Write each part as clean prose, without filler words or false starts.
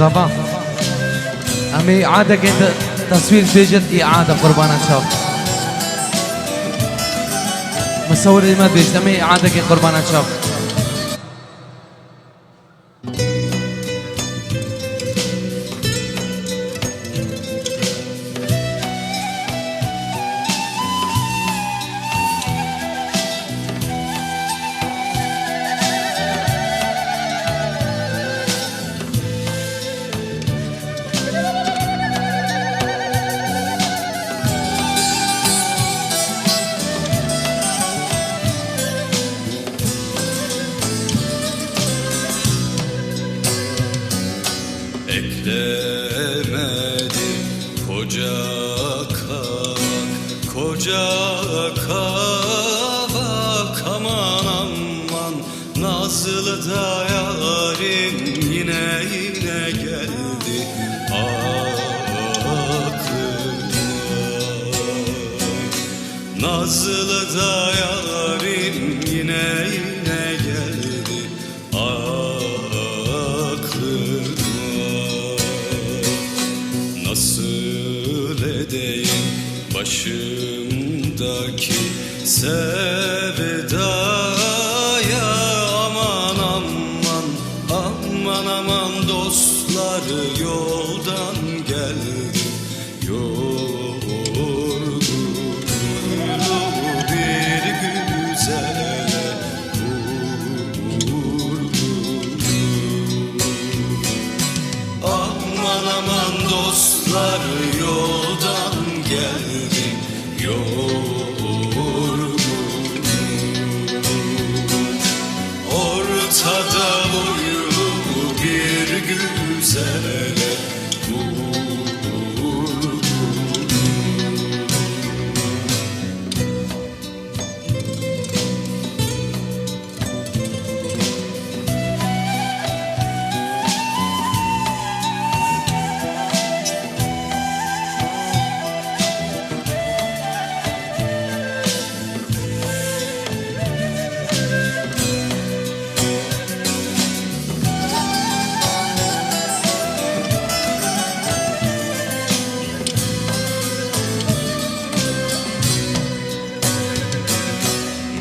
زبا أمي إعادة كنت تصوير بيجت إعادة قربانة شاف مصور ما بيجت أمي إعادة كنت قربانة شاف Eklemedim koca kavak aman aman nazlı da yarim yine geldi aklıma nazlı da yarim yine geldi nasıl edeyim başımdaki sevdaya aman aman aman aman dostlar yoldan geldi yorgun bir güzele aman aman dostlar yoldan geldi yorgun ortada boylu bir güzele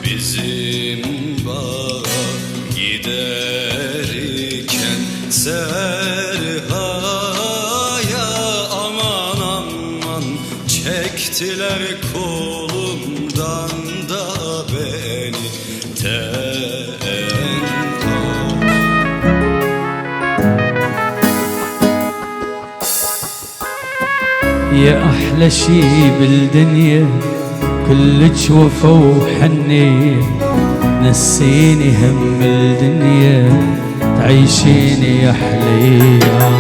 bizim bağa giderken Serha'ya aman aman çektiler kolumdan da beni يا أحلى شي بالدنيا كلك وفا وحنية نسيني هم الدنيا تعيشيني أحلى أيام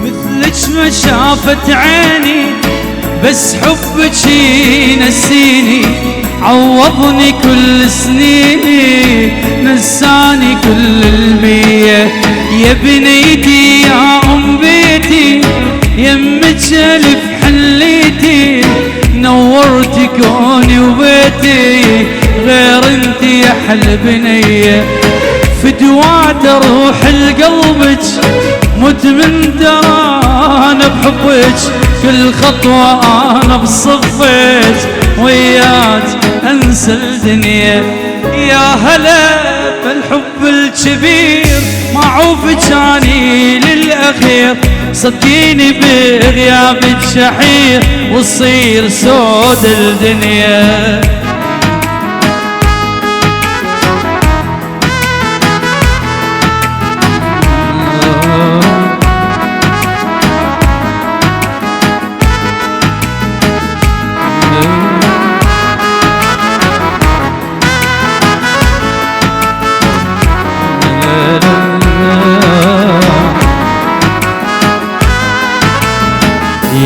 مثلك ما شافت عيني بس حبك نسيني عوضني كل سنيني نساني كل المية يا بنيتي يا أم بيتي يمك ألف حليتي نورتي كوني وبيتي غير انتي يا حل بنية فدوات روح لقلبك مت من انا بحبك كل خطوة انا بصفك وياك انسى الدنيا يا هلا بالحب الكبير معوفك اني للاخير صدقيني بغيابك شحير وتصير سود الدنيا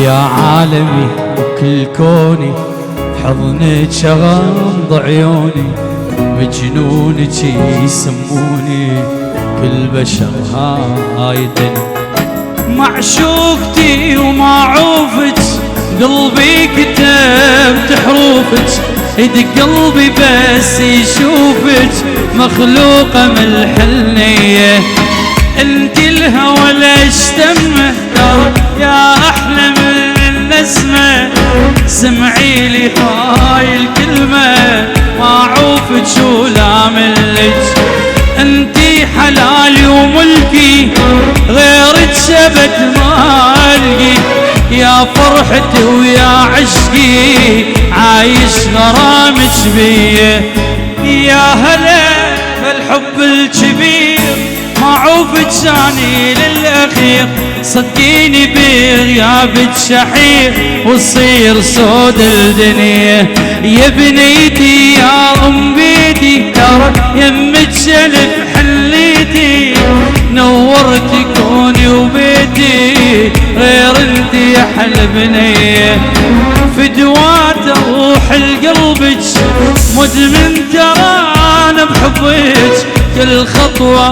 يا عالمي وكل كوني حضنك غمض عيوني مجنونك يسموني كل بشر هاي الدنيا معشوقتي ومعوفتك قلبي كتبت حروفك يدق قلبي بس يشوفك مخلوقة من الحنية انت الهوى ليش تمه يا احلى من النسمه. سمعي لي هاي الكلمه ما اعوفك ولا ملك، انتي حلالي وملكي غيرك شبت ما القي. يا فرحتي ويا عشقي عايش غرامك بيه. يا هلا بالحب الكبير ما عوفك ثاني للاخير. صدقيني بغيابك شحيح وتصير سود الدنيا. يا بنيتي يا ام بيتي ترى يمك شلف حليتي. نورتي كوني وبيتي غير انت يا احلى بنيه. فدوات روح القلبك مدمن ترى انا بحبك. كل خطوة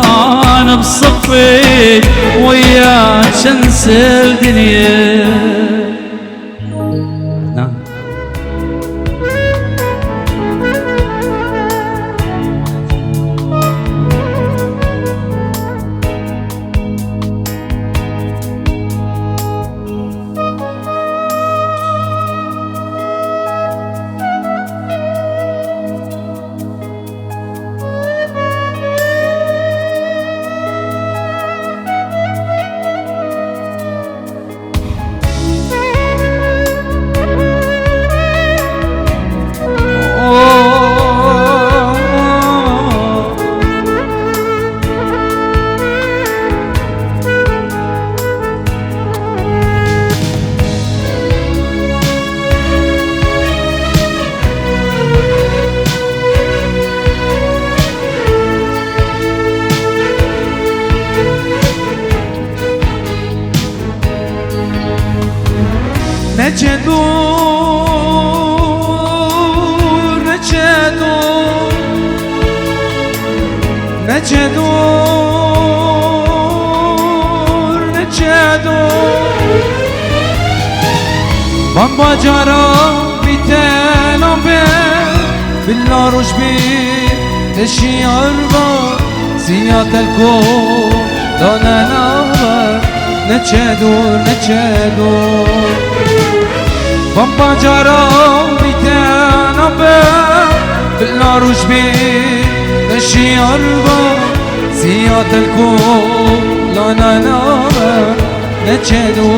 انا بصفك وياك انسى الدنيا. نعم بابا جارا بيتنا بالنار وجبين الشيار سيات الكون دانا نار نتشادو بابا جارا بيتنا بالنار وجبين الشيار سيات الكون دانا نار نتشادو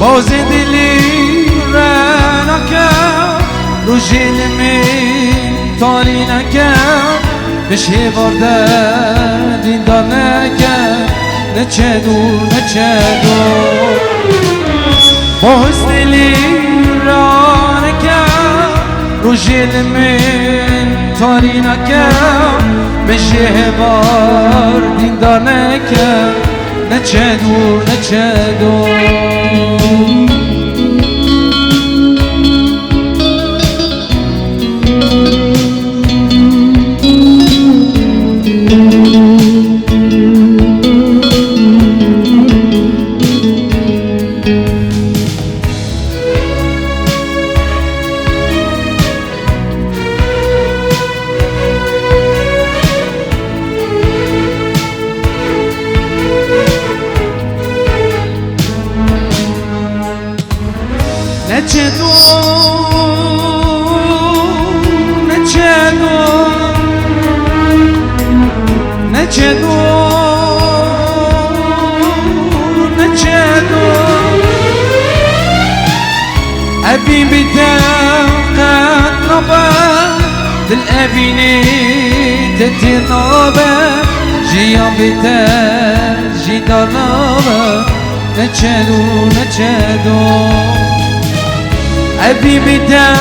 بوزي دلي رانك رجل من طالينك مش هي بردا دين دارنك نتشادو بوزي دلي رانك رجل من طالينك مش هي بردا دين دارنك نتشادو أبي بداقة نبا للأبينين تتی نابه جیان بیتر جیدار نابه نچدو نچدو ابی بیتر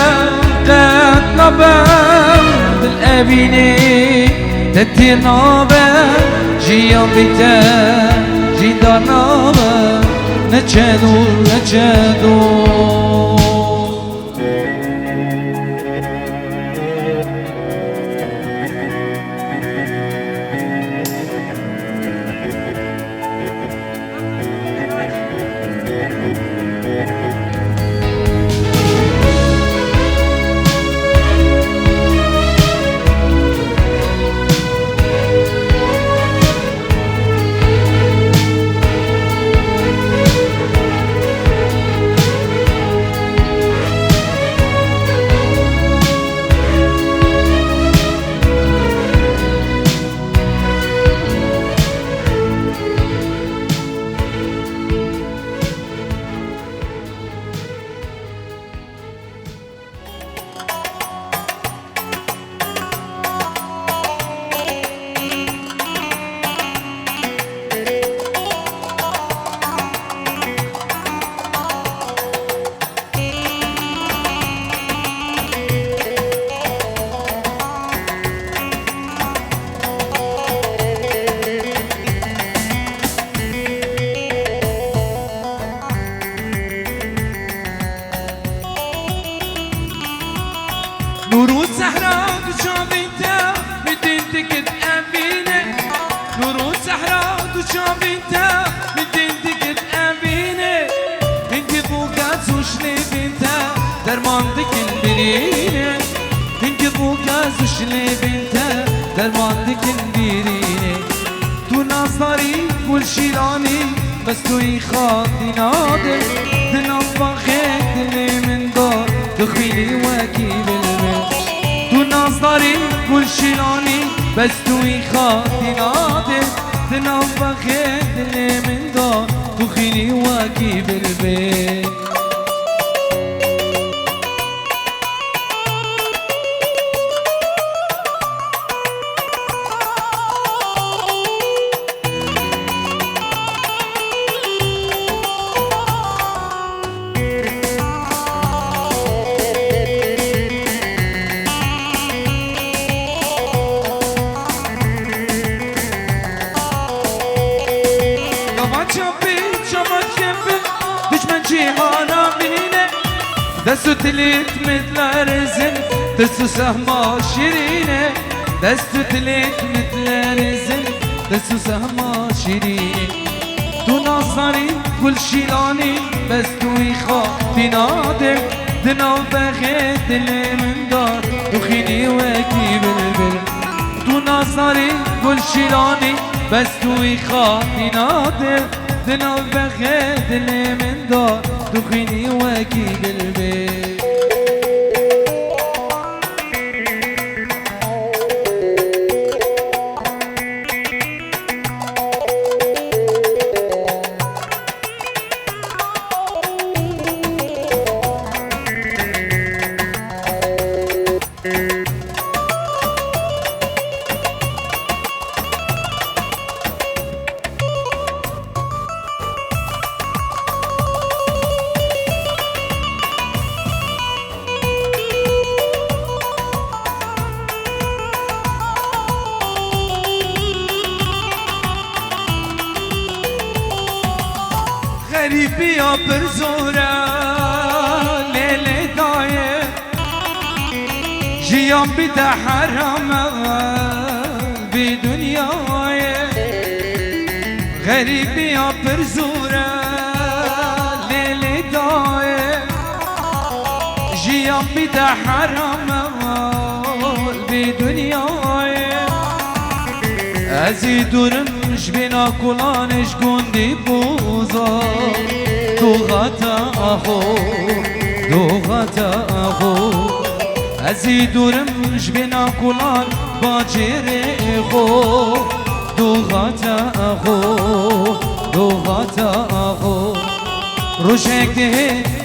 قد نابه بالابینی تتی نابه جیان بیتر جیدار نابه نچدو نچدو نورو صحرا دچابینتا میدین تکت امینه نورو صحرا دچابینتا میدین تکت امینه اینکه بوکات سوشلی بینتا درمان دکن برینه اینکه بوکات سوشلی بینتا درمان دکن برینه تو ناصری گل شیرانی بس توی خاطی ناده دنام باخت دلی من دار دخیلی وکی تو ناصری گل شیرانی بس توی خاطی ناده دنام باخت دلی من دار دخیلی وکی بالبيت دستو تليت مثل رزن دستو سهما شيرينه دستو تليت مثل رزن دستو سهما شيرينه تو ناصري كل شيلاني بس تو يخاطي نادر دنا بخيت اللي من دار وخيني وكي بالبل تو ناصري كل شيلاني بس تو يخاطي نادر دنا بخيت اللي من دار دخيني واكي بالبيت غريبي يا برزورة ليلة داية جيان بدا حرام بدنياي غريبي يا برزورة ليلة داية جيان بدا حرام بدنياي ازيدورم بنا كلانش قندي بوزا دوغتا اخو دوغتا اخو ازيدورم بنا كلان باجر اخو دوغتا اخو دوغتا اخو روشك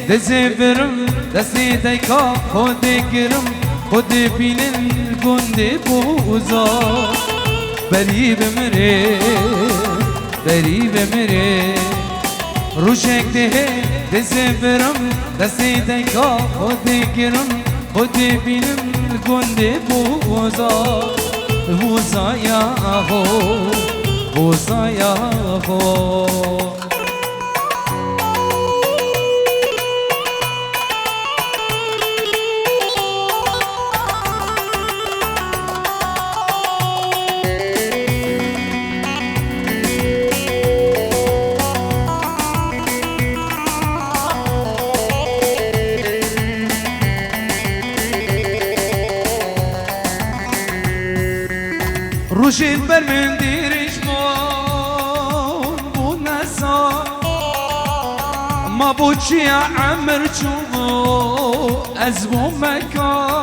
ده دزبرم دسي ديكا خودكرم خود بینن گنده بوزا بری بمره بری بمره روشک ده دست برم دستی دکا خود گرم خود بینم گنده بوزا بوزا یا هو بوزا یا هو روشید بر من دیرش مون بود نسا ما بود چی عمر چو از بو مکا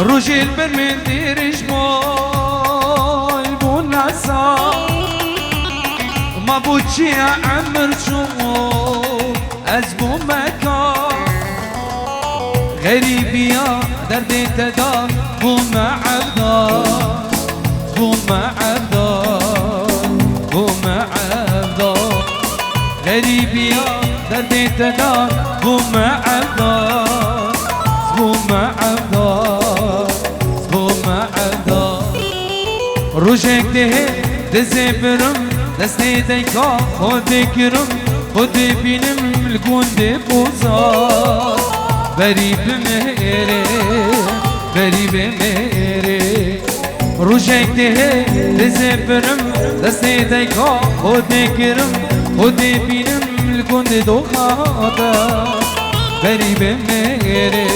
روشید بر من دیرش مون بود نسا ما بود چی عمر چو از بو مکا غریبی ها درد تدا قوم عبدال قوم عبدال قوم عبدال غریبی ها درد تدا قوم عبدال قوم عبدال قوم عبدال روشک ده دست برم دست دیکا خود کرم خود بینم الگونده بوزار بری بمره بری بمره روشک ده دست برم دست دیکا خود کرم خود بینم الگونده دو خاطر بری بمره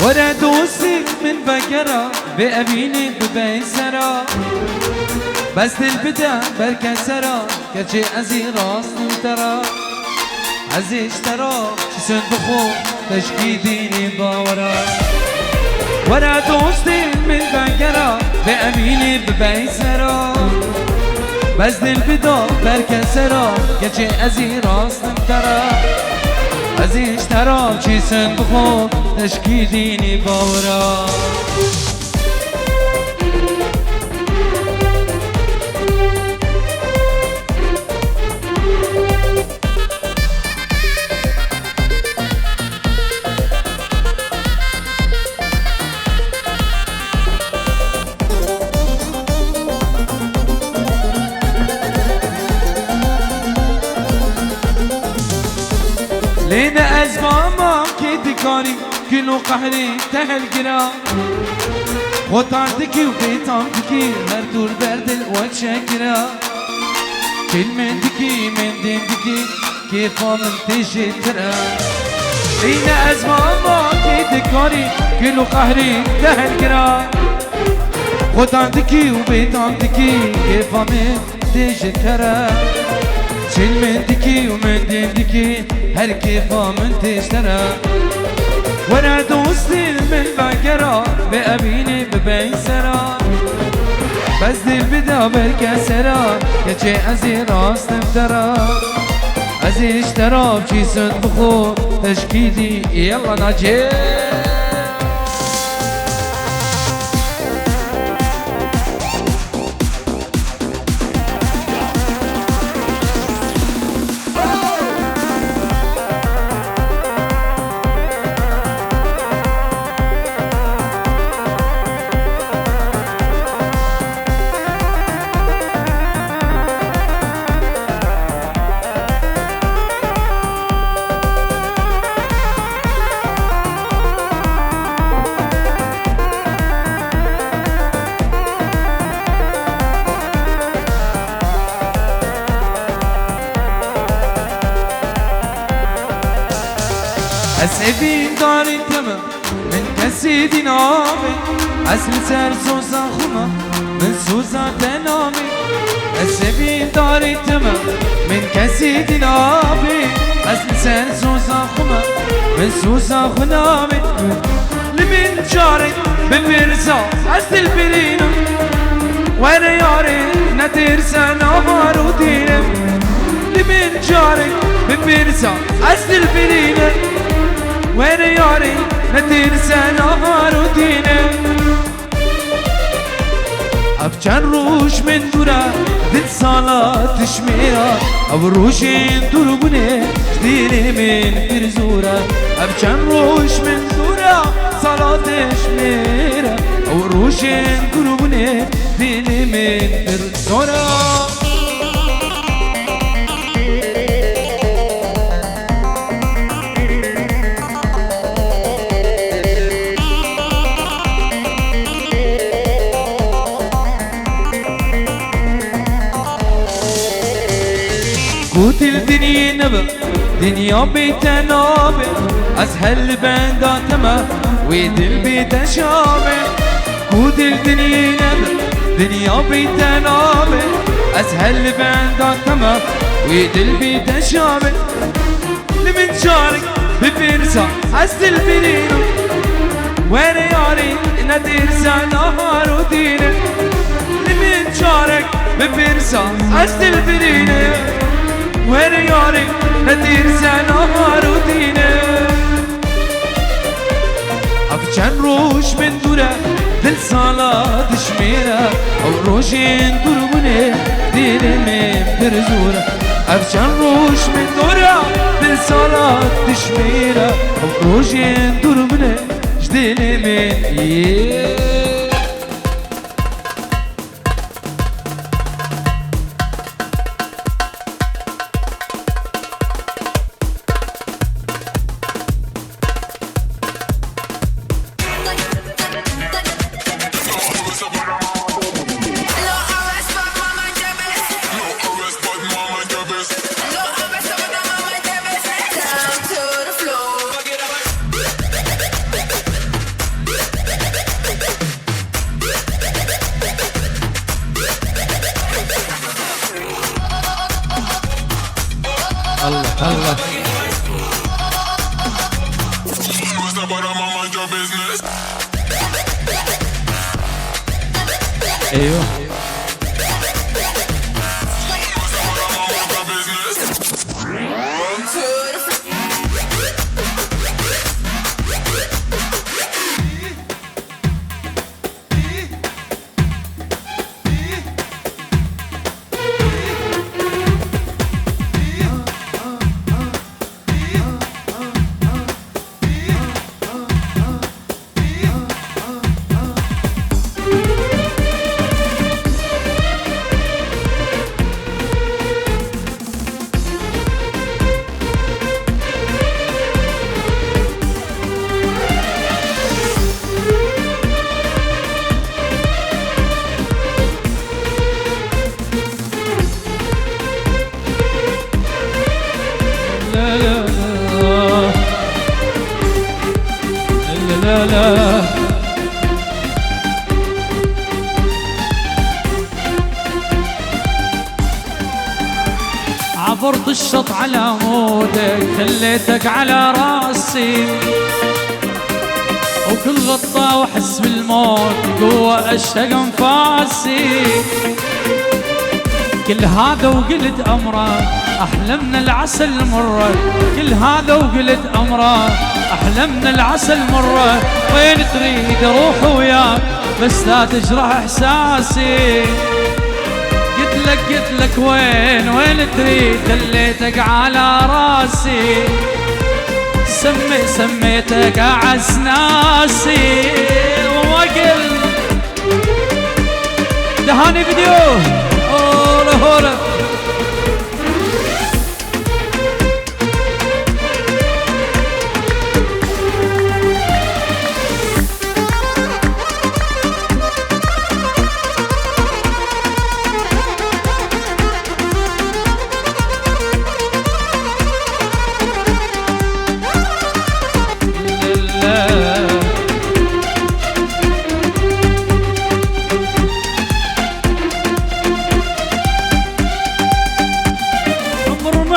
ورا دوسي من بقرة بأبيني ببيسرة بس البدا بركسرة كرشي عزي راس ترى عزي اشترى شسن بخو تشكي ديني باورا ورا دوسي من بقرة بأبيني ببيسرة بس البدا بركسرة كرشي عزي راس ترى عزی اشترام چی سن بخون تشکی دینی باورا لينا أزمام كيدكاري كلو قهري تهل قرا وطاردكي وبيطاردكي مردول بردل وتشكرا كل من دكي من دينكي كيف من تجي ترى لينا أزمام كيدكاري كلو قهري تهل قرا وطاردكي وبيطاردكي كيف من تجي ترى كل من دكي ومن دينكي هر كيفا من تشترى وانا دوستي من بقرا بأبيني ببيسرا بس دي البدا بالكسرا يجي ازي راس تفترا ازي اشترا بجي صندوقو تشكيدي يلا ناجي أسعبين داري تمام من كسيدي نامي أسل سر سوزا خما من سوزا تنامي أسعبين داري تمام من كسيدي نامي أسل سر سوزا خما من سوزا خنامي لمن جاري بمرزا أسل برينا وانا ياري نترسى نهار ودينا لمن جاري بمرزا أسل برينا وانا ياري نترسى نهار ودينا ابجان روش من دورا دل صلاة تشميرا او روشين دربني جديري من فرزورا ابجان روش من دورا صلاة تشميرا او روشين دربني جديري من فرزورا قوت الدنيا نبى دنيا بيتنابه أسهل بنداتما ويدل بيتشابه قوت الدنيا نبى دنيا بيتنابه أسهل بنداتما ويدل بيتشابه لمن شارك بفرسة أسل البنينة وين ياري ندرسة نهار ودينه لمن شارك بفرسة أسل البنينة وين ياري ندرسة نهار ودينه أبجان روش من دورة دل صلاة تشميرة أو روشين دربني دين من برزورة أبجان روش من دورة دل صلاة تشميرة أو روشين دربني جدين من الله الله ايوه عبرت الشط على عمودك خليتك على راسي وكل غطة واحس بالموت جوا اشهق انفاسي كل هذا وقلت امره احلى من العسل مره كل هذا وقلت امره احلى من العسل مره وين تريد اروح وياك بس لا تجرح احساسي قلت لك وين تريد خليتك على راسي سميتك اعز ناسي وقل دهاني فيديو هولا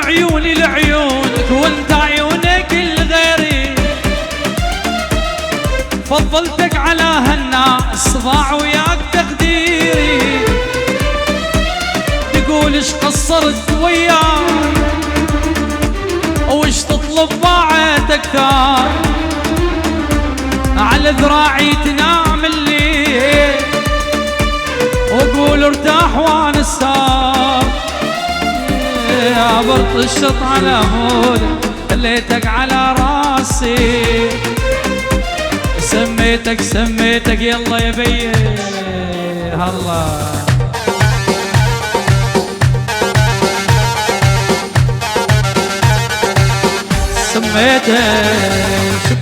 عيوني لعيونك وانت عيونك الغيري فضلتك على هالناس ضاع وياك تقديري تقول ايش قصرت وياك وايش تطلب بعد اكثر على ذراعي تنام الليل واقول ارتاح وانا السار عبرت الشط على مودك خليتك على راسي سميتك يلا يا بيه الله سميتك